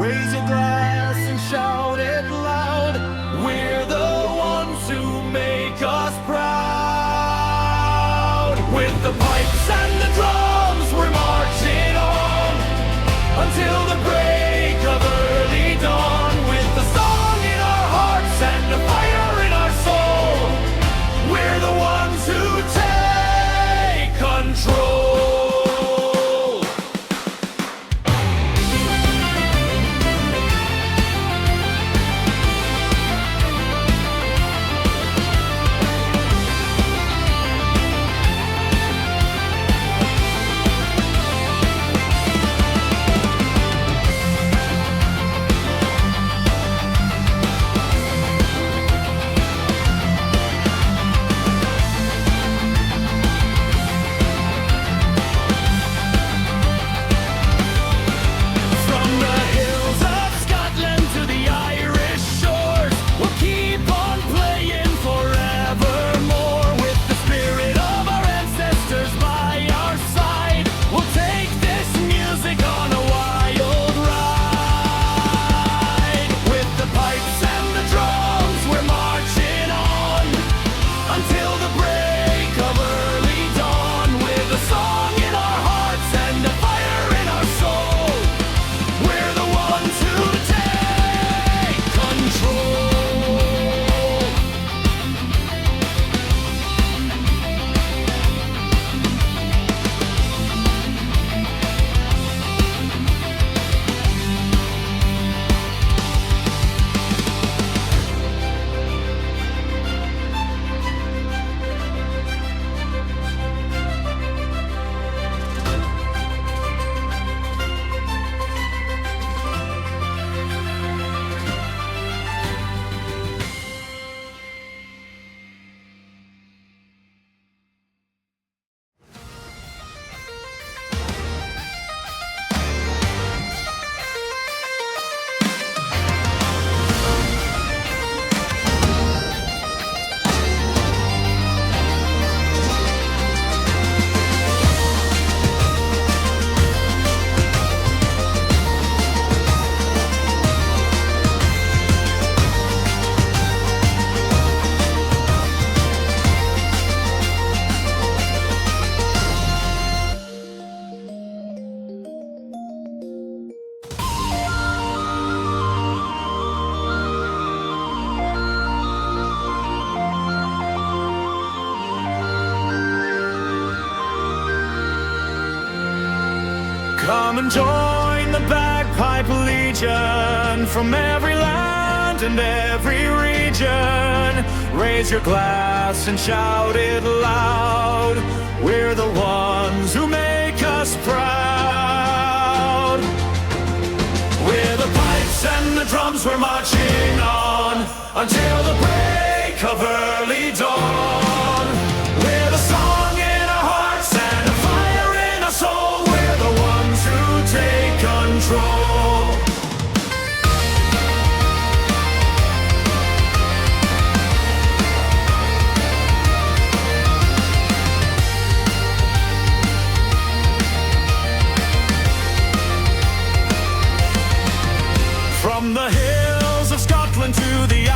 Raise your glass and shout it loud. We're the ones who make us proud. With the pipes and the drums, we're marching on until the break of early dawn. With the song in our hearts and the fire in our soul, we're the ones who take control. Come and join the Bagpipe Legion from every land and every region. Raise your glass and shout it loud. We're the ones who make us proud. With the pipes and the drums, we're marching on until the break of early dawn. With a song in our hearts and a fire in our soul, we're the ones who take control. From the hills of Scotland to the